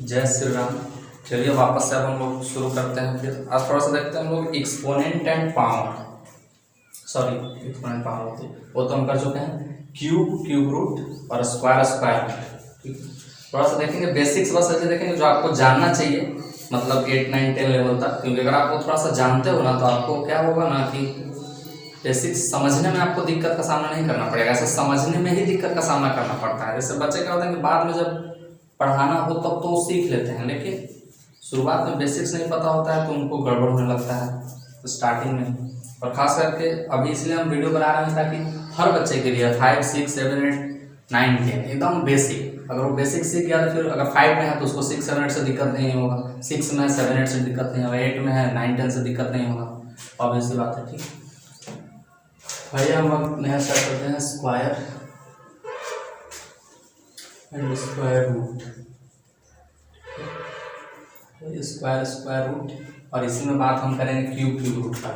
जय श्री राम। चलिए वापस से अब हम लोग शुरू करते हैं। फिर आज थोड़ा सा देखते हैं हम लोग exponent and power. Sorry, exponent power होती है वो तो हम कर चुके हैं। क्यूब रूट और स्क्वायर स्क्वायर। ठीक है, थोड़ा सा देखेंगे बेसिक्स, बस ऐसे देखेंगे जो आपको जानना चाहिए, मतलब 8, 9, 10 लेवल तक। क्योंकि अगर आपको थोड़ा सा जानते हो ना तो आपको क्या होगा ना कि बेसिक्स समझने में आपको दिक्कत का सामना नहीं करना पड़ेगा। ऐसे समझने में ही दिक्कत का सामना करना पड़ता है। जैसे बच्चे क्या होते हैं कि बाद में जब पढ़ाना हो तब तो वो सीख लेते हैं, लेकिन शुरुआत में बेसिक्स नहीं पता होता है तो उनको गड़बड़ होने लगता है स्टार्टिंग में। और ख़ास करके अभी इसलिए हम वीडियो बना रहे हैं ताकि हर बच्चे के लिए 5, 6, 7, 8, 9, 10 एकदम बेसिक, अगर वो बेसिक सीख गया तो फिर अगर 5 में है तो उसको 6, 7, 8 से दिक्कत नहीं होगा, 6 में है 7, 8 से दिक्कत नहीं होगा, 8 में है 9, 10 से दिक्कत नहीं होगा। ऑब्वियस सी बात है। ठीक, भैया हम अब नया स्टार्ट करते हैं square and square root. Square root, और इसी में बात हम करेंगे क्यूब रूट का,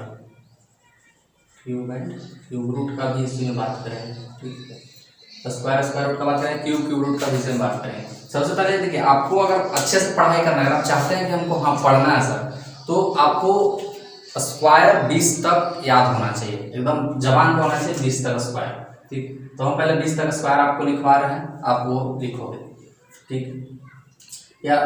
क्यूब रूट का भी इसी में बात करेंगे। ठीक है, तो स्क्वायर रूट का बात करेंगे, क्यूब रूट का भी इसी में बात करेंगे। सबसे पहले देखिए, आपको अगर अच्छे से पढ़ाई करना है, अगर आप चाहते हैं कि हमको पढ़ना है सर, तो आपको स्क्वायर 20 तक याद होना चाहिए, एकदम जबान पे होना चाहिए 20 तक स्क्वायर। ठीक, तो हम पहले 20 तक स्क्वायर आपको लिखवा रहे हैं, आप वो लिखोगे। ठीक, या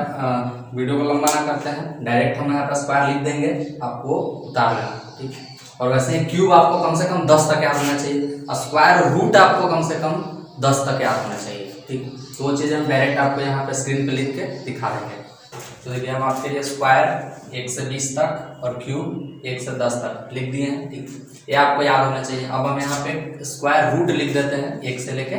वीडियो को लंबा ना करते हैं, डायरेक्ट हम यहाँ पर स्क्वायर लिख देंगे, आपको उतार लेना। ठीक, और वैसे ही क्यूब आपको कम से कम 10 तक याद होना चाहिए, और स्क्वायर रूट आपको कम से कम 10 तक याद होना चाहिए। ठीक, तो वो चीज़ें हम डायरेक्ट आपको यहाँ पे स्क्रीन पे लिख के दिखा देंगे। तो देखिए, हम आपके लिए स्क्वायर 1 से 20 तक और क्यूब 1 से 10 तक लिख दिए हैं। ठीक, ये आपको याद होना चाहिए। अब हम यहाँ पे स्क्वायर रूट लिख देते हैं 1 से लेके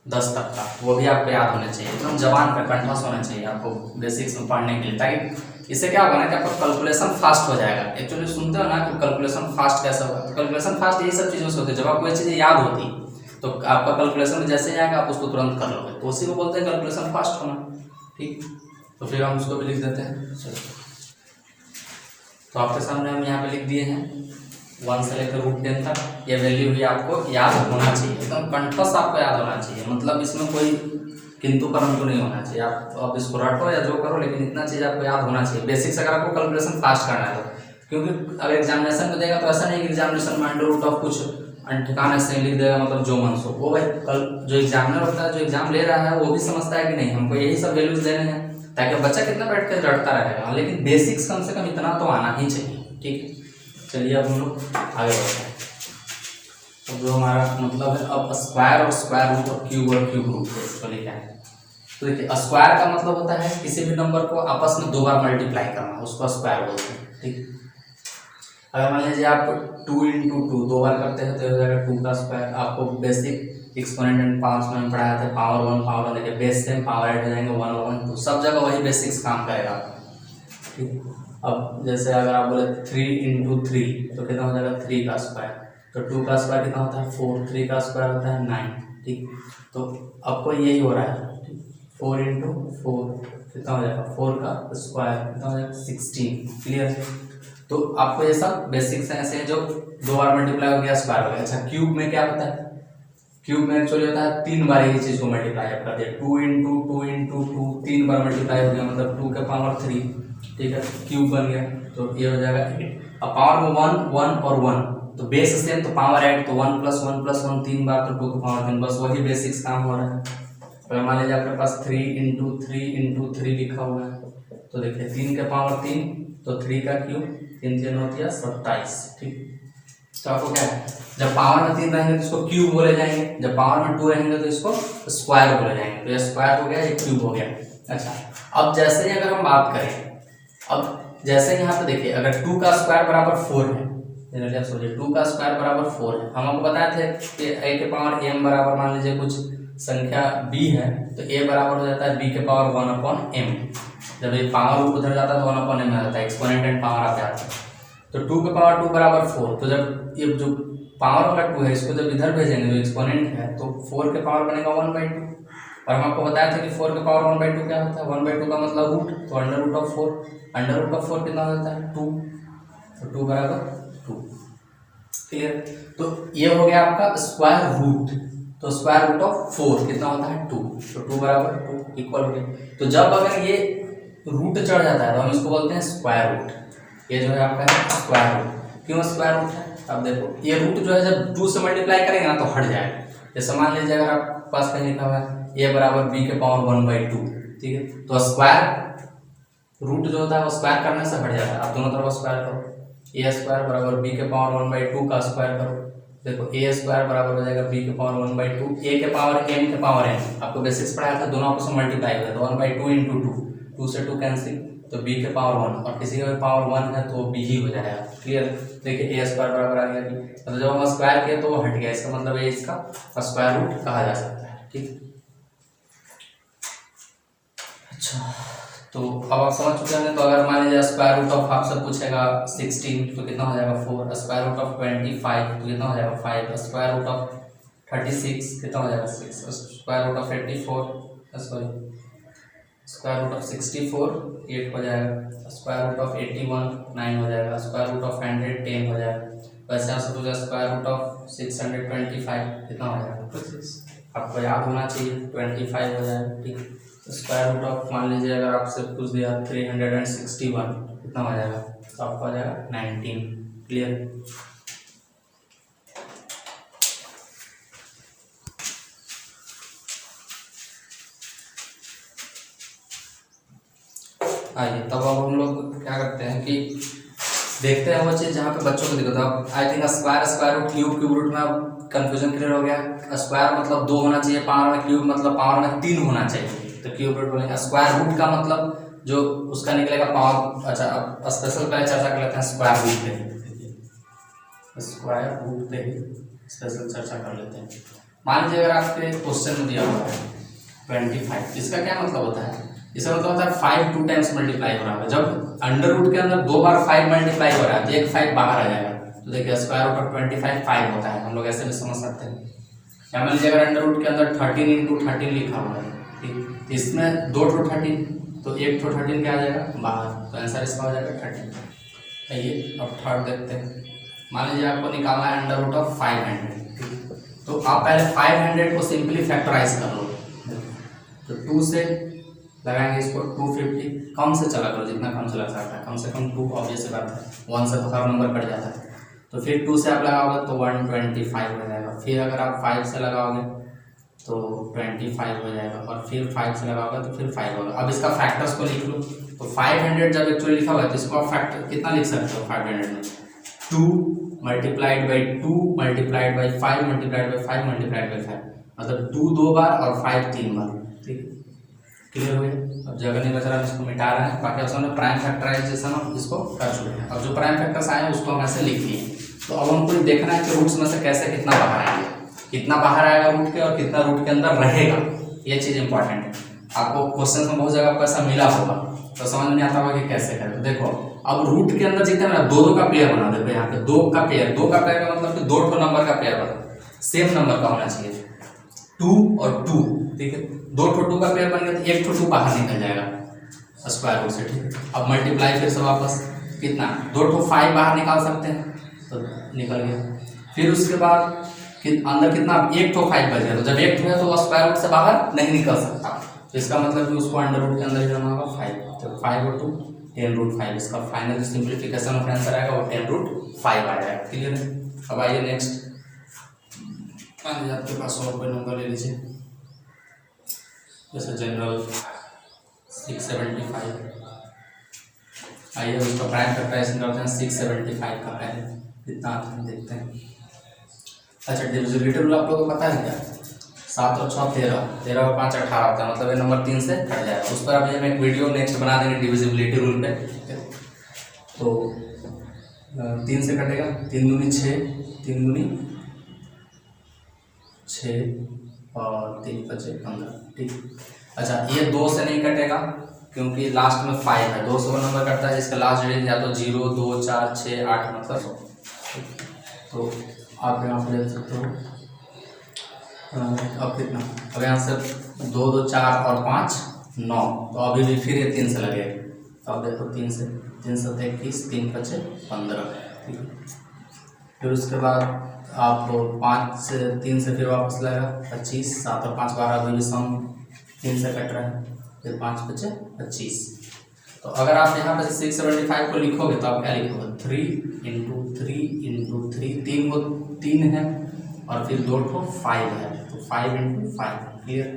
10 तक का, वो भी आपको याद होना चाहिए, एकदम जबान पर कंठस्थ होना चाहिए आपको बेसिक्स में पढ़ने के लिए, ताकि इससे क्या होगा ना कि आपका कैलकुलेशन फास्ट हो जाएगा। एक्चुअली सुनते हो ना कि कैलकुलेशन फास्ट कैसे होगा, तो कैलकुलेशन फास्ट यही सब चीज़ों से होती है। जब आपको ये चीज़ें याद होती तो आपका कैलकुलेशन में जैसे ही आएगा आप उसको तुरंत कर लोगे, तो उसी को बोलते हैं कैलकुलेशन फास्ट होना। ठीक, तो फिर हम उसको भी लिख देते हैं। चलो, तो आपके सामने हम यहाँ पे लिख दिए हैं 1 से लेकर √10 तक। ये वैल्यू भी आपको याद होना चाहिए, एकदम कंठस्थ आपको याद होना चाहिए, मतलब इसमें कोई किंतु परंतु नहीं होना चाहिए। आप इसको रटो या जो करो, लेकिन इतना चीज़ आपको याद होना चाहिए बेसिक्स, अगर आपको कैलकुलेशन फास्ट करना है तो। क्योंकि अगर एग्जामिनेशन में देगा तो ऐसा नहीं कि एग्जामिनेशन में √ऑफ कुछ ठिकाने से लिख देगा, मतलब जो मन सो वो। भाई कल जो एग्जामिनर होता है, जो एग्जाम ले रहा है, वो भी समझता है कि नहीं हमको यही सब वैल्यूज देने हैं, ताकि बच्चा कितना बैठ कर रटता रहेगा, लेकिन बेसिक्स कम से कम इतना तो आना ही चाहिए। ठीक है, चलिए अब हम लोग आगे बढ़ते हैं। अब जो हमारा मतलब है, अब स्क्वायर और स्क्वायर रूट और क्यूब रूट है, इसको लेकर आए। तो देखिए, स्क्वायर का मतलब होता है किसी भी नंबर को आपस में 2 बार मल्टीप्लाई करना, उसको स्क्वायर बोलते हैं। ठीक, अगर मान लीजिए आप 2 × 2 2 बार करते हैं तो हो जाएगा 2 का स्क्वायर। आपको बेसिक एक्सपोनेंट एंड पावर्स में पढ़ाया था, पावर 1 देखिए बेस सेम, पावर ऐड हो जाएंगे 1 और 1 2, सब जगह वही बेसिक्स काम करेगा। ठीक, अब जैसे अगर आप बोले 3 × 3 तो कितना हो जाएगा 3 का स्क्वायर, तो 2 का स्क्वायर कितना होता है 4, 3 का स्क्वायर होता है 9। ठीक, तो आपको यही हो रहा है। 4 × 4 कितना हो जाएगा, 4 का स्क्वायर कितना हो जाएगा 16। क्लियर, तो आपको ये सब बेसिक्स हैं ऐसे हैं जो 2 बार मल्टीप्लाई हो गया स्क्वायर हो गया। अच्छा, क्यूब में क्या होता है, क्यूब में एक्चुअली होता है 3 बार ये चीज़ को मल्टीप्लाई आप करते हैं, 2 × 2 3 बार मल्टीप्लाई हो गया, मतलब 2 के पावर 3। ठीक है, क्यूब बन गया, तो ये हो जाएगा 8। अब पावर में 1 1 और 1, तो बेस सेम तो पावर ऐड, तो 1 + 1 + 1 3 बार, तो 2 के पावर 3, बस वही बेसिक्स काम हो रहा है। अगर मान लीजिए आपके पास 3 × 3 × 3 लिखा हुआ है, तो देखिए 3 के पावर 3, तो 3 का क्यूब, 3 3 होती है 27। ठीक, तो आपको क्या है, जब पावर में 3 रहेंगे तो इसको क्यूब बोले जाएंगे, जब पावर में 2 रहेंगे तो इसको स्क्वायर बोले जाएंगे। तो ये स्क्वायर हो गया, ये क्यूब हो गया। अच्छा, अब जैसे ही अगर हम बात करें, अब जैसे यहाँ पे देखिए, अगर 2 का स्क्वायर बराबर 4 है, सोचिए 2 का स्क्वायर बराबर 4 है, हम आपको बताए थे कि a के पावर m बराबर, मान लीजिए कुछ संख्या b है, तो a बराबर हो जाता है b के पावर 1/m। जब ये पावर उधर जाता है तो 1/m आ जाता है, एक्सपोनेंट एंड पावर आ जाता है। तो 2 के पावर 2 बराबर 4, तो जब ये जो पावर वाला 2 है इसको जब इधर भेजेंगे, जो एक्सपोनेंट है, तो 4 के पावर बनेगा 1/2। और हम आपको बताया था कि 4 के पावर 1/2 क्या होता है, 1/2 का मतलब रूट, तो √4 कितना हो जाता है 2, तो 2 बराबर 2। क्लियर, तो ये हो गया आपका स्क्वायर रूट, तो स्क्वायर रूट ऑफ 4 कितना होता है 2, तो 2 बराबर 2 इक्वल हो गया। तो जब अगर ये रूट चढ़ जाता है तो हम इसको बोलते हैं स्क्वायर रूट। ये जो है आपका स्क्वायर रूट। क्यों स्क्वायर रूट है? अब देखो ये रूट जो है जब 2 से मल्टीप्लाई करेंगे ना तो हट जाएगा। जैसे मान लीजिए अगर आपके पास कहीं लिखा हुआ है a बराबर b के पावर 1/2, ठीक है, तो स्क्वायर रूट जो होता है वो स्क्वायर करने से हट जाता है। आप दोनों तरफ स्क्वायर करो, a स्क्वायर बराबर b के पावर 1/2 का स्क्वायर करो। देखो a स्क्वायर बराबर हो जाएगा b के पावर 1/2, a के पावर m के पावर n। आपको बेसिक्स पढ़ाया था, दोनों आपस में मल्टीप्लाई होता है तो 1/2 इंटू 2 से 2 कैंसिल, तो b के पावर 1, और किसी का पावर 1 है तो b ही हो जाएगा। क्लियर? देखिए a स्क्वायर बराबर आ गया b, मतलब जब हम स्क्वायर किया तो वो हट गया, इसका मतलब ये इसका स्क्वायर रूट कहा जा सकता है। ठीक, अच्छा तो अब आप समझ चुके हैं। तो अगर मान लीजिए स्क्वायर रूट ऑफ आपसे पूछेगा 16 तो कितना हो जाएगा 4, स्क्वायर रूट ऑफ 25 तो कितना हो जाएगा 5, स्क्वायर रूट ऑफ 36 कितना हो जाएगा 6, square root of 84 sorry square root of 64 8 हो जाएगा, स्क्वायर रूट ऑफ 81 9 हो जाएगा, स्क्वायर रूट ऑफ 100 10 हो जाएगा। वैसे आपसे पूछा स्क्वायर रूट ऑफ 625 कितना हो जाएगा 25, आपको याद होना चाहिए 25 हो जाएगा। ठीक, स्क्वायर रूट ऑफ मान लीजिए अगर आपसे पूछ दिया 361 कितना हो जाएगा, तो आपका हो जाएगा 19। क्लियर? आइए तब अब हम लोग क्या करते हैं कि देखते हैं वो चीज़ जहाँ पे बच्चों को दिक्कत है। अब I think square root cube root में अब कंफ्यूजन क्लियर हो गया। स्क्वायर मतलब 2 होना चाहिए पावर में, क्यूब मतलब पावर में 3 होना चाहिए, तो क्यूब रूट बोलेंगे। स्क्वायर रूट का मतलब जो उसका निकलेगा पावर। अच्छा अब स्पेशल पहले चर्चा कर लेते हैं स्क्वायर रूट पे, स्क्वायर रूट पे ही स्पेशल चर्चा कर लेते हैं। मान लीजिए अगर आपके क्वेश्चन में दिया हुआ है 25, इसका क्या मतलब होता है? इसका मतलब होता है 5 2 टाइम्स मल्टीप्लाई हो रहा है। जब अंडर रूट के अंदर 2 बार 5 मल्टीप्लाई हो रहा है तो एक 5 बाहर आ जाएगा, तो देखिए स्क्वायर रूट ऑफ 25 5 होता है। हम लोग ऐसे भी समझ सकते हैं। या मान लीजिए अगर अंडर रूट के अंदर 13 इंटू 13 लिखा हुआ है, ठीक, इसमें 2 ठो 13 तो 1 ठो 13 क्या आ जाएगा बाहर, तो आंसर इसका हो जाएगा 13। आइए अब थर्ड देखते हैं। मान लीजिए आपको निकालना है अंडर रूट ऑफ 500, तो आप पहले 500 को सिंपली फैक्टराइज कर लो। तो 2 से लगाएंगे इसको 250, कम से चला करो जितना कम से लग सकता है, कम से कम 2 ऑब्वियस बात है, 1 से तो हर नंबर कट जाता है। तो फिर 2 से आप लगाओगे तो 125 हो जाएगा। फिर अगर आप 5 से लगाओगे तो 25 हो जाएगा, और फिर 5 से लगाओगे तो फिर 5 होगा। अब इसका फैक्टर्स को लिख लो। तो 500 जब एक्चुअली लिखा हुआ है तो इसको आप फैक्टर कितना लिख सकते हो 500 में, 2 multiplied by 2 multiplied by 5 multiplied by 5 multiplied by 5, मतलब 2 2 बार और 5 3 बार। ठीक है, क्लियर हो गया? अब जगह नहीं बच रहा, इसको मिटा रहे हैं। बाकी उसने प्राइम फैक्टराइजेशन हम इसको कर चुके हैं। अब जो प्राइम फैक्टर्स आए हैं उसको हम ऐसे लिख दिए। तो अब हमको देखना है कि रूट्स में से कैसे कितना बाहर आएगा, कितना बाहर आएगा रूट के और कितना रूट के अंदर रहेगा, ये चीज़ इंपॉर्टेंट है। आपको क्वेश्चन में बहुत जगह आपको ऐसा मिला होगा तो समझ नहीं आता होगा कि कैसे करें। तो देखो अब रूट के अंदर जितना ना 2 2 का पेयर बना देते हैं। यहाँ पे 2 का पेयर का मतलब कि 2 ठो नंबर का पेयर बना, सेम नंबर का होना चाहिए, 2 और 2। ठीक है, 2 ठो 2 का पेयर बन गया तो 1 ठो 2 बाहर निकल जाएगा स्क्वायर रूट से। ठीक है, अब मल्टीप्लाई फिर से वापस कितना 2 ठो 5 बाहर निकाल सकते हैं तो निकल गया। फिर उसके बाद अंदर कितना 1 ठो 5 बच गया, तो जब 1 ठो है तो वो स्क्वायर रूट से बाहर नहीं निकल सकता, तो इसका मतलब कि उसको अंडर रूट के अंदर ही रहना होगा 5। तो 5 और 2 10 रूट 5, इसका फाइनल सिंप्लीफिकेशन ऑफ आंसर आएगा वो 10 रूट 5 आ जाएगा। क्लियर है? अब आइए नेक्स्ट, आपके पास और कोई नंबर ले लीजिए, जैसे जनरल 675। आइए उसका प्राइम फैक्टराइजेशन करते हैं 675 का पहले कितना आता है देखते हैं। अच्छा डिविजिबिलिटी रूल आप लोगों को पता है क्या? 7 और 6 13, 13 और 5 18 होता है, मतलब ये नंबर 3 से कट जाएगा। उस पर अभी हम एक वीडियो नेक्स्ट बना देंगे डिविजिबिलिटी रूल पे। तो 3 से कटेगा, 3 दूनी 6, 3 दूनी 6 और 3 बचे 15। ठीक, अच्छा ये 2 से नहीं कटेगा क्योंकि लास्ट में 5 है। 2 से वो नंबर कटता है जिसका लास्ट डिजिट या तो 0 2 4 6 8 मतलब 100। तो आप यहाँ पर देख सकते हो अब कितना, अब यहाँ से 2 2 4 और 5 9, तो अभी भी फिर ये 3 से लगेगा। तो अब देखो 3 से 21, 3 बचे 15। ठीक है, फिर उसके बाद आप 5 से 3 से फिर वापस लगेगा 25, 7 और 5 12, अभी भी सम 3 से कट रहा है, फिर 5 बचे 25। तो अगर आप यहाँ पे 675 को लिखोगे तो आप क्या लिखोगे, 3 इंटू 3 3 वो 3 है और फिर 2 ठो 5 है, तो 5 इंटू 5, क्लियर।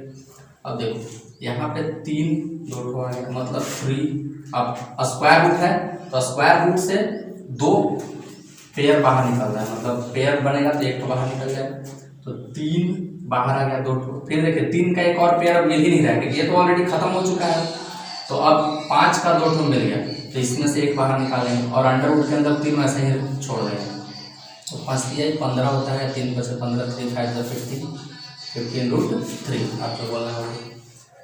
अब देखो यहाँ पे 3 2 ठो आ गया, मतलब 3। अब स्क्वायर रूट है तो स्क्वायर रूट से 2 पेयर बाहर निकल रहा है, मतलब पेयर बनेगा तो 1 ठो बाहर निकल जाएगा, तो 3 बाहर आ गया, 2 ठो। फिर देखिए 3 का एक और पेयर मिल ही नहीं रहा है क्योंकि ये तो ऑलरेडी खत्म हो चुका है। तो अब 5 का 2 ठो मिल गया, तो इसमें से 1 बाहर निकालेंगे और अंडर रूट के अंदर 3 ऐसे ही छोड़ देंगे, तो 5 दिया 15 होता है, 3 बचे 15, 3 5 15 रूट 3 आपको बोलना होगा,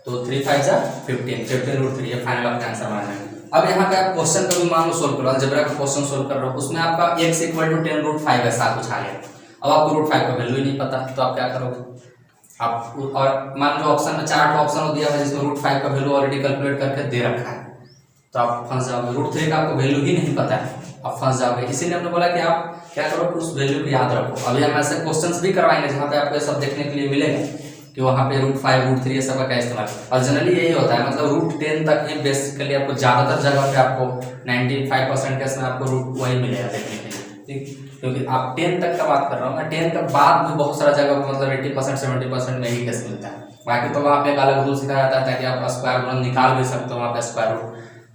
तो 3 5 15 रूट 3, ये फाइनल आपका आंसर माना है। अब यहाँ पे आप क्वेश्चन का भी मान लो सोल्व करो, अलजेब्रा का क्वेश्चन सोल्व कर रहे हो, उसमें आपका x इक्वल टू 10 रूट 5 ऐसा कुछ आ गया। अब आपको रूट 5 का वैल्यू ही नहीं पता, तो आप क्या करोगे, आप और मान लो ऑप्शन में 4 ऑप्शन दिया है जिसमें रूट 5 का वैल्यू ऑलरेडी कैलकुलेट करके दे रखा है, तो आप फंस जाओगे। रूट 3 का आपको वैल्यू ही नहीं पता है, आप फंस जाओगे। इसीलिए हमने बोला कि आप क्या करो, उस वैल्यू को याद रखो। अभी हम ऐसे क्वेश्चंस भी करवाएंगे जहाँ पे आपको ये सब देखने के लिए मिलेगा कि वहाँ पे रूट 5 रूट 3 ये सब का क्या इस्तेमाल, और जनरली यही होता है, मतलब रूट 10 तक ही बेसिकली आपको ज़्यादातर जगह पे आपको 95% केस में आपको रूट वही मिलेगा देखने के लिए, ठीक। क्योंकि आप 10 तक का बात कर रहा हूँ मैं, 10 के बाद भी बहुत सारा जगह पर मतलब 80% 70% में ही केस मिलता है। बाकी तो वहाँ पे एक अलग रूल सिखाया जाता है ताकि आप स्क्वायर रूट निकाल भी सकते हो वहाँ पे स्क्वायर रूट,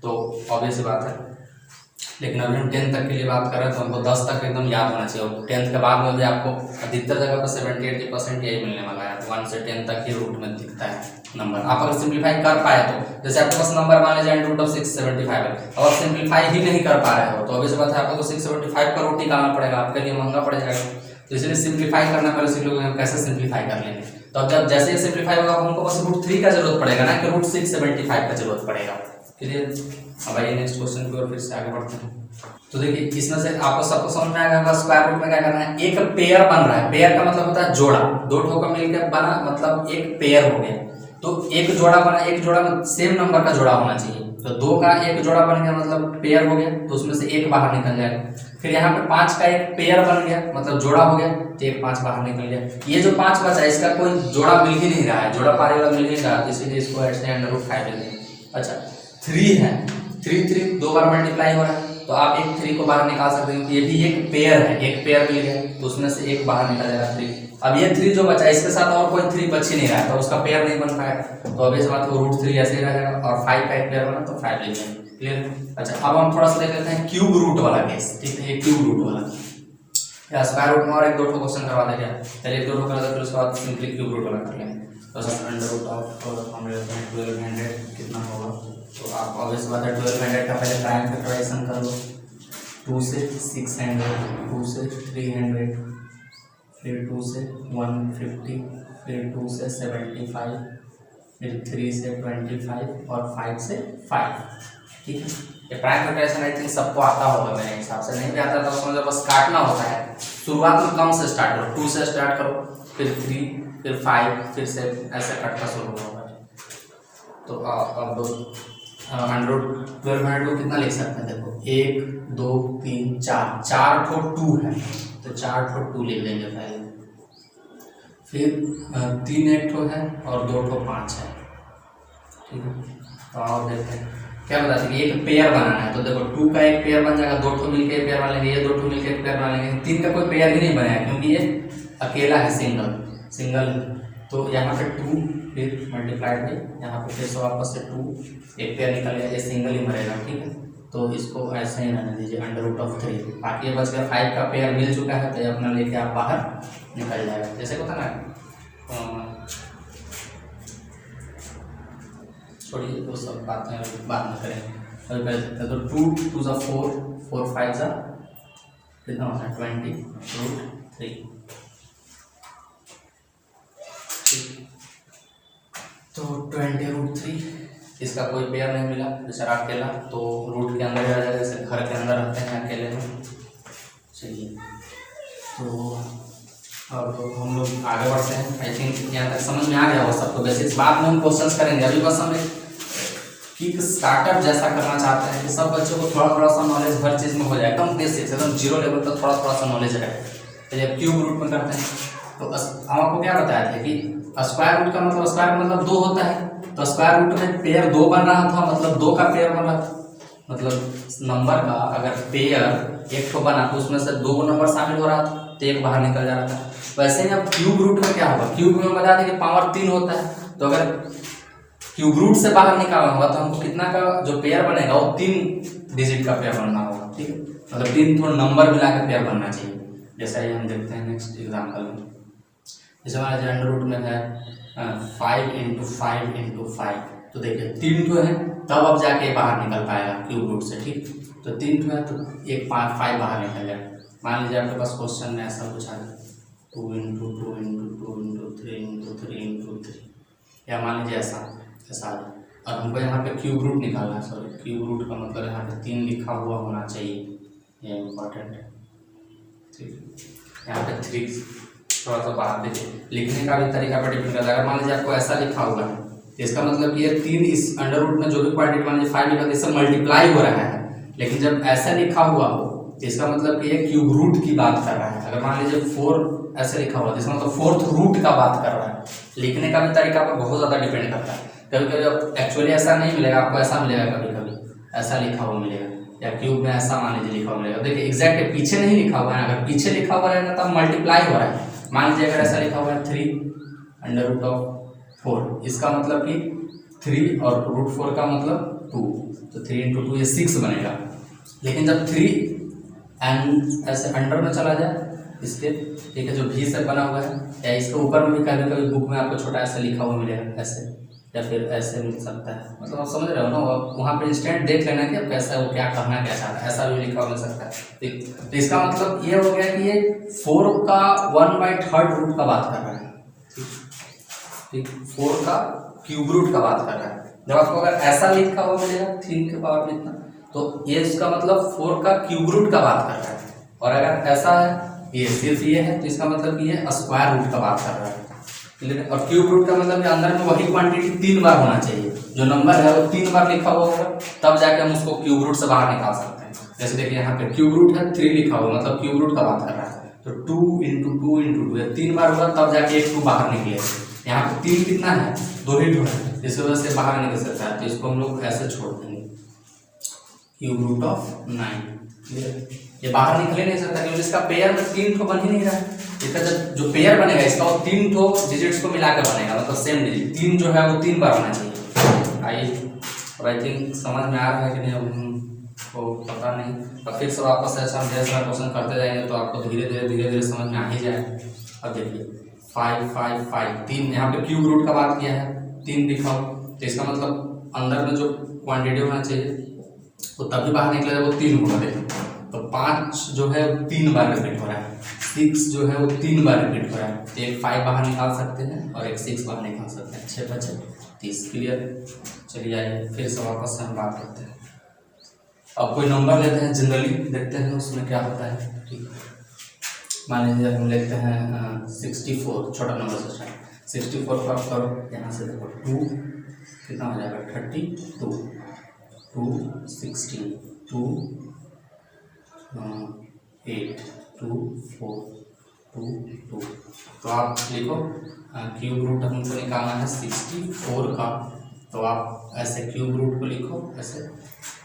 तो ऑब्वियस बात है। लेकिन अभी हम 10 तक के लिए बात कर रहे हैं तो हमको 10 तक एकदम याद होना चाहिए, और 10 के बाद में भी आपको अधिकतर जगह पर 70-80% यही मिलने वाला है, 1 से 10 तक ही रूट में दिखता है नंबर। आप अगर सिंप्लीफाई कर पाए तो, जैसे आपके पास नंबर मान लीजिए अंडर रूट ऑफ 675 है, और सिंप्लीफाई ही नहीं कर पा रहे हो तो ऑब्वियस बात है आपको 675 का रूट निकालना पड़ेगा, आपके लिए महंगा पड़ जाएगा। तो इसलिए सिंप्लीफाई करना पहले सीख लोगे कैसे सिंप्लीफाई कर लेंगे। तो अब जब जैसे सिंप्लीफाई होगा हमको बस रूट 3 का जरूरत पड़ेगा ना कि रूट 675 का जरूरत पड़ेगा, क्लियर। अब आइए नेक्स्ट क्वेश्चन की ओर फिर से आगे बढ़ते हैं। तो देखिए इसमें से आपको सबको समझ में आएगा स्क्वायर रूट में क्या करना है, एक पेयर बन रहा है, पेयर का मतलब होता है जोड़ा, 2 ठो का मिलकर बना मतलब एक पेयर हो गया, तो एक जोड़ा बना, एक जोड़ा में सेम नंबर का जोड़ा होना चाहिए, तो 2 का एक जोड़ा बन गया मतलब पेयर हो गया, तो उसमें से 1 बाहर निकल जाएगा। फिर यहाँ पे 5 का एक पेयर बन गया मतलब जोड़ा हो गया, तो 1 5 बाहर निकल गया। ये जो 5 बचा है इसका कोई जोड़ा मिल ही नहीं रहा है, जोड़ा पारे वाला मिल नहीं रहा, इसीलिए इसको ऐसे अंडर रूट 5 ले लेंगे। अच्छा 3 है, 3 2 बार मल्टीप्लाई हो रहा है, तो आप एक 3 को बाहर निकाल सकते हो, ये भी एक पेयर है, एक पेयर मिल गया तो उसमें से 1 बाहर निकल जाएगा 3। अब ये 3 जो बचा है इसके साथ और कोई 3 बच ही नहीं रहा है, तो उसका पेयर नहीं बन पाएगा, तो अब इस बात को रूट 3 ऐसे ही रहेगा, और 5 का एक पेयर बना तो 5 ले लेंगे, क्लियर। अच्छा अब हम थोड़ा सा देख लेते हैं क्यूब रूट वाला केस, ठीक है, ये क्यूब रूट वाला या स्क्वायर रूट में और 1 2 ठो क्वेश्चन करवा देंगे, चलिए 1 2 ठो कर दे, फिर उसके बाद सिंपली क्यूब रूट वाला कर लेंगे। तो अंडर रूट ऑफ हम लेते हैं 1200 कितना होगा, तो आप ऑब्वियस बात है 1200 का पहले प्राइम फैक्टराइजेशन कर लो, 2 से 600, 2 से 300, फिर 2 से 150, फिर 2 से 75, फिर 3 से 25 और 5 से 5, ठीक है। ये प्राइम फैक्टराइजेशन आई थिंक सबको आता होगा मेरे हिसाब से, नहीं भी आता तो समझो बस काटना होता है। शुरुआत में कम से स्टार्ट करो, 2 से स्टार्ट करो, फिर 3, फिर 5, फिर से ऐसे कटना शुरू होगा। तो अब 1200 को कितना लिख सकते हैं, देखो 1 2 3 4 ठो 2 है, तो 4 ठो 2 लिख लेंगे पहले, फिर 3 एक ठो है और 2 ठो 5 है, ठीक है। तो आप देखते हैं क्या बताते हैं कि एक पेयर बनाना है, तो देखो 2 का एक पेयर बन जाएगा, 2 ठो मिलके एक पेयर बना लेंगे, ये 2 ठो मिलके एक पेयर बना लेंगे, 3 का कोई पेयर ही नहीं बनाया क्योंकि ये अकेला है, सिंगल। तो यहाँ पे 2 फिर मल्टीप्लाइड में यहाँ पे फिर से वापस से 2 एक पेयर निकल गया, ये सिंगल ही मरेगा, ठीक है। तो इसको ऐसे ही रहने दीजिए अंडर रूट ऑफ 3, बाकी ये बच गया 5 का पेयर मिल चुका है, तो ये अपना लेके आप बाहर निकल जाएगा, जैसे होता ना। छोड़िए वो सब बातें बाद में करेंगे, अभी पहले देखते हैं। तो 2 2 × 4 4 5 कितना होता है 20 रूट 3, तो 20 रूट 3, इसका कोई पेयर नहीं मिला बेचारा अकेला, तो रूट के अंदर ही आ जाएगा, जैसे घर के अंदर रहते हैं अकेले में। चलिए तो अब हम लोग आगे बढ़ते हैं, आई थिंक यहाँ तक समझ में आ गया वो सब, तो वैसे इस बात में हम क्वेश्चंस करेंगे। अभी बस हम एक स्टार्टअप जैसा करना चाहते हैं कि सब बच्चों को थोड़ा थोड़ा सा नॉलेज हर चीज़ में हो जाए, एकदम बेसिक एकदम 0 लेवल तक थोड़ा थोड़ा सा नॉलेज है। चलिए क्यूब रूट में करते हैं। तो हम आपको क्या बताया था कि स्क्वायर रूट का मतलब 2 होता है, तो स्क्वायर रूट में पेयर 2 बन रहा था, मतलब 2 का पेयर बन रहा था, मतलब नंबर का अगर पेयर एक ठो बना तो उसमें से 2 नंबर शामिल हो रहा था, तो एक बाहर निकल जा रहा था। वैसे ही अब क्यूब रूट में क्या होगा, क्यूब में बता दें कि पावर 3 होता है, तो अगर क्यूब रूट से बाहर निकालना होगा तो हमको कितना का जो पेयर बनेगा वो 3 डिजिट का पेयर बनना होगा, ठीक है, मतलब 3 थोड़ा नंबर मिला के पेयर बनना चाहिए। जैसा ही हम देखते हैं नेक्स्ट एग्जाम्पल में, जैसे हमारा जो अंडर रूट में है 5 × 5 × 5, तो देखिए 3 ठो है, तब अब जाके बाहर निकल पाएगा क्यूब रूट से, ठीक, तो 3 ठो है तो एक 5 बाहर निकल जाएगा। मान लीजिए आपके पास क्वेश्चन में ऐसा कुछ आ जाए 2 × 2 × 2 × 3 × 3 × 3, या मान लीजिए ऐसा आ जाए, और हमको यहाँ पे क्यूब रूट निकालना है, सॉरी क्यूब रूट का मतलब यहाँ पे 3 लिखा हुआ होना चाहिए, ये इम्पोर्टेंट है, ठीक, यहाँ पे 3 थोड़ा सा बात देखिए, लिखने का भी तरीका पर डिपेंड करता है। अगर मान लीजिए आपको ऐसा लिखा हुआ है तो इसका मतलब कि ये 3 इस अंडर रूट में जो भी क्वांटिटी मान लीजिए 5 लिखा है इससे मल्टीप्लाई हो रहा है, लेकिन जब ऐसा लिखा हुआ हो तो इसका मतलब कि ये क्यूब रूट की बात कर रहा है। अगर मान लीजिए 4 ऐसे लिखा हुआ है इसका मतलब 4th रूट का बात कर रहा है। लिखने का भी तरीका पर बहुत ज़्यादा डिपेंड करता है, कभी कभी एक्चुअली ऐसा नहीं मिलेगा आपको, ऐसा मिलेगा, कभी कभी ऐसा लिखा हुआ मिलेगा, या क्यूब में ऐसा मान लीजिए लिखा हुआ मिलेगा। देखिए एग्जैक्ट पीछे नहीं लिखा हुआ है, अगर पीछे लिखा हुआ रहेगा तब मल्टीप्लाई हो रहा है। मान लीजिए अगर ऐसा लिखा हुआ है 3√4, इसका मतलब कि 3 और √4 का मतलब 2, तो 3 × 2 ये 6 बनेगा। लेकिन जब 3 एंड ऐसे अंडर में चला जाए इसके, ठीक है, जो भी से बना हुआ है, या इसके ऊपर में भी कभी कभी बुक में आपको छोटा ऐसा लिखा हुआ मिलेगा ऐसे, या फिर ऐसे मिल सकता है, मतलब आप समझ रहे हो ना, वहाँ पे इंस्टेंट देख लेना कि अब कैसा वो क्या कहना क्या चाहता है, ऐसा भी लिखा हुआ मिल सकता है, ठीक। तो इसका मतलब ये हो गया कि ये 4 का 1/3 रूट का बात कर रहा है, ठीक, 4 का क्यूब रूट का बात कर रहा है। जब आपको अगर ऐसा लिखा हुआ मिलेगा 3 के पावर में इतना, तो ये इसका मतलब 4 का क्यूब रूट का बात कर रहा है, और अगर ऐसा है ये सिर्फ ये है तो इसका मतलब ये स्क्वायर रूट का बात कर रहा है। और क्यूब रूट का मतलब कि अंदर में वही क्वांटिटी 3 बार होना चाहिए, जो नंबर है वो 3 बार लिखा हुआ होगा, तब जाके हम उसको क्यूब रूट से बाहर निकाल सकते हैं। जैसे देखिए यहाँ पे क्यूब रूट है 3 लिखा हुआ, मतलब क्यूब रूट का बात कर रहा है, तो 2 × 2 × 2 3 बार होगा तब जाके एक 2 बाहर निकलेगा। यहाँ पे 3 कितना है, 2 ही है, इस वजह से बाहर निकल सकता है, तो इसको हम लोग ऐसे छोड़ देंगे √9, ये बाहर निकल ही नहीं सकता क्योंकि इसका पेयर में 3 ठो बन ही नहीं रहा है। इसका जो पेयर बनेगा इसका वो 3 ठो डिजिट्स को मिलाकर बनेगा, मतलब सेम डिजिट 3 जो है वो 3 बार होना चाहिए। आइए, और आई थिंक समझ में आ रहा है कि नहीं, अब हमको पता नहीं, और फिर से वापस ऐसा हम ढेर सारा क्वेश्चन करते जाएंगे तो आपको धीरे धीरे समझ में आ ही जाए। अब देखिए 5 5 5 3, यहाँ पे क्यूब रूट का बात किया है, 3 दिखाओ, तो इसका मतलब अंदर में जो क्वान्टिटी होना चाहिए वो तभी बाहर निकलेगा वो 3 होगा। देखिए तो 5 जो है 3 बार रिपीट हो रहा है, 6 जो है वो 3 बार रिपीट हो रहा है, तो एक 5 बाहर निकाल सकते हैं और एक 6 बाहर निकाल सकते हैं, 6 बचे 30, क्लियर। चलिए आइए फिर से वापस से हम बात करते हैं। अब कोई नंबर लेते हैं, जनरली देखते हैं उसमें क्या होता है, ठीक है। मान लीजिए हम लेते हैं 64, छोटा नंबर से स्टार्ट, 64 को आप करो यहाँ से, देखो 2 कितना हो जाएगा 32, 2 16, 2 8, 2 4, 2 2, तो आप लिखो क्यूब रूट हमको निकालना है 64 का, तो आप ऐसे क्यूब रूट को लिखो ऐसे,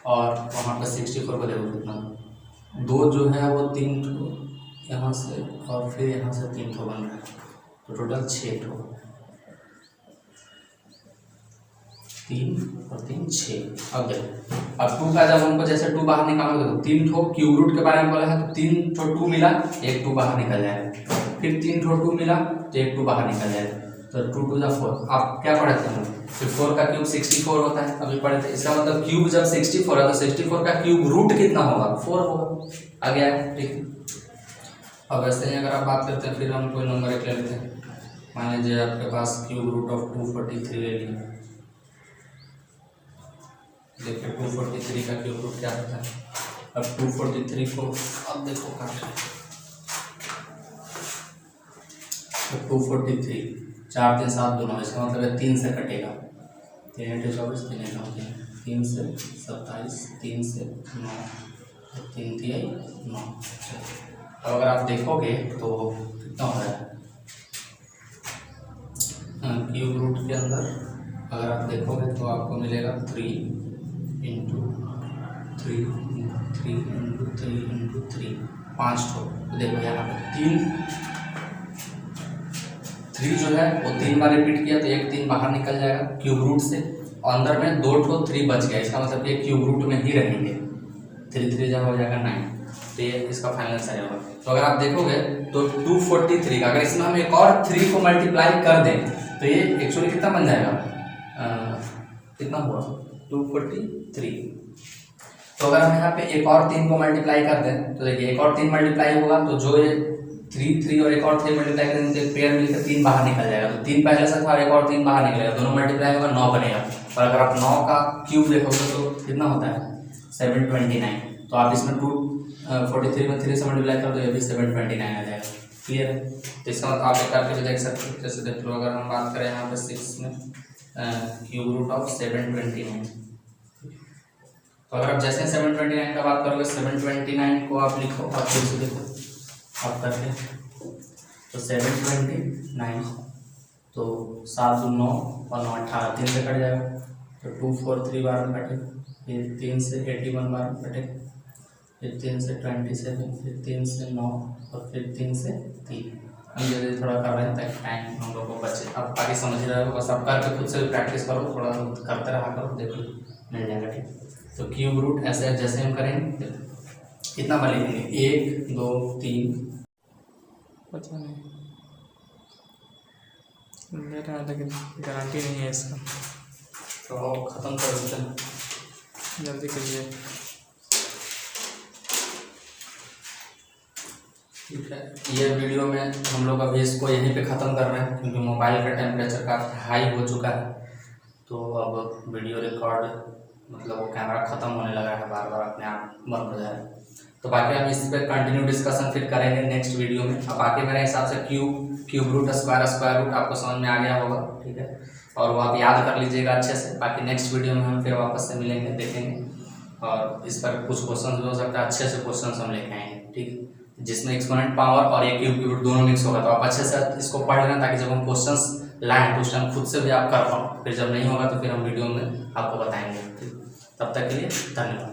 और वहाँ पर 64 को देखो कितना, 2 जो है वो 3 ठो यहाँ से और फिर यहाँ से 3 ठो बन रहा है, तो टोटल 6 ठो, 3 और 3 6। अब देखो अब 2 का जब हमको जैसे 2 बाहर निकालोगे तो 3 ठो क्यूब रूट के बारे में बोला है, तो 3 ठो 2 मिला, एक 2 बाहर निकल जाएगा, फिर 3 ठो 2 मिला तो एक 2 बाहर निकल जाएगा, तो 2 2 4। आप क्या पढ़े थे हम, फिर 4 का क्यूब 64 होता है, अभी पढ़े थे। इसका मतलब क्यूब जब 64 है तो 64 का क्यूब रूट कितना होगा, 4 होगा, आ गया है, ठीक। अब ऐसे ही अगर आप बात करते हैं, फिर हम कोई नंबर एक ले लेते हैं, मान लीजिए आपके पास क्यूब रूट ऑफ 243 ले लिया, देखिए 243 का क्यूब रूट क्या होता है। अब 243 को अब देखो काट, तो 243 4 3 7 2 9, इसका मतलब 3 से कटेगा, 3 × 24 3 9, 3 से 27, 3 से 9, 3 3 9। अब अगर आप देखोगे तो कितना हो रहा है के अंदर अगर आप देखोगे तो आपको मिलेगा 3 इंटू 3 5 ठो। तो देखो यहाँ पे 3 जो है वो 3 बार रिपीट किया तो एक 3 बाहर निकल जाएगा क्यूब रूट से, और अंदर में 2 ठो 3 बच गया, इसका मतलब ये क्यूब रूट में ही रहेंगे। 3 जब हो जाएगा 9, तो ये इसका फाइनल आंसर होगा। तो अगर आप देखोगे तो 243 का अगर इसमें हम एक और 3 को मल्टीप्लाई कर दें तो ये एक्चुअली कितना बन जाएगा, कितना हुआ 243। तो अगर हम यहाँ पे एक और 3 को मल्टीप्लाई कर दें तो देखिए एक और 3 मल्टीप्लाई होगा तो जो ये 3 और एक और 3 मल्टीप्लाई करेंगे तो एक पेयर मिलकर 3 बाहर निकल जाएगा। तो 3 पहले से था, एक और 3 बाहर निकलेगा, दोनों मल्टीप्लाई होगा 9 बनेगा। और अगर आप 9 का क्यूब देखोगे तो कितना होता है 729। तो आप इसमें 243 में 3 से मल्टीप्लाई कर दो, ये भी 729 आ जाएगा। क्लियर है? तो इसका मतलब आप एक करके भी देख सकते हो। जैसे देख लो, अगर हम बात करें यहाँ पे 6 में क्यूब रूट ऑफ 729, तो अगर आप जैसे 729 का बात करोगे 729 को आप लिखो और फिर से देखो आप करके, तो 729 तो 7 2 9 और 9 18, 3 से कट जाएगा तो 243 बार में कटे, फिर 3 से 81 बार में कटे, फिर 3 से 27, फिर 3 से 9 और फिर 3 से 3। हम जल्दी थोड़ा कर रहे हैं ताकि टाइम हम लोग को बचे। अब बाकी समझ रहे हो, बस आप करके खुद से भी प्रैक्टिस करो, थोड़ा करते रहा करो, देखो मिल जाएगा। ठीक, तो क्यूब रूट ऐसे जैसे हम करेंगे कितना बार लिखेंगे 1 2 3, पता नहीं मेरा, लेकिन गारंटी नहीं है इसका। तो ख़त्म कर देते हैं, जल्दी करिए। ठीक है, ये वीडियो में हम लोग अभी इसको यहीं पे ख़त्म कर रहे हैं क्योंकि मोबाइल का टेम्परेचर काफ़ी हाई हो चुका है। तो अब वीडियो रिकॉर्ड मतलब वो कैमरा ख़त्म होने लगा है, बार बार अपने आप बंद हो जाएगा। तो बाकी हम इस पर कंटिन्यू डिस्कशन फिर करेंगे नेक्स्ट वीडियो में। अब बाकी मेरे हिसाब से क्यूब रूट स्क्वायर रूट आपको समझ में आ गया होगा। ठीक है, और वो आप याद कर लीजिएगा अच्छे से। बाकी नेक्स्ट वीडियो में हम फिर वापस से मिलेंगे, देखेंगे, और इस पर कुछ क्वेश्चन भी हो सकता है, अच्छे से क्वेश्चन हम लेके आएंगे। ठीक, जिसमें एक्सपोनेंट पावर और एक क्यूब रूट दोनों मिक्स होगा। तो आप अच्छे से इसको पढ़ लेना ताकि जब हम क्वेश्चंस लाएँ तो उस टाइम खुद से भी आप कर पाओ। फिर जब नहीं होगा तो फिर हम वीडियो में आपको बताएंगे। ठीक, तब तक के लिए धन्यवाद।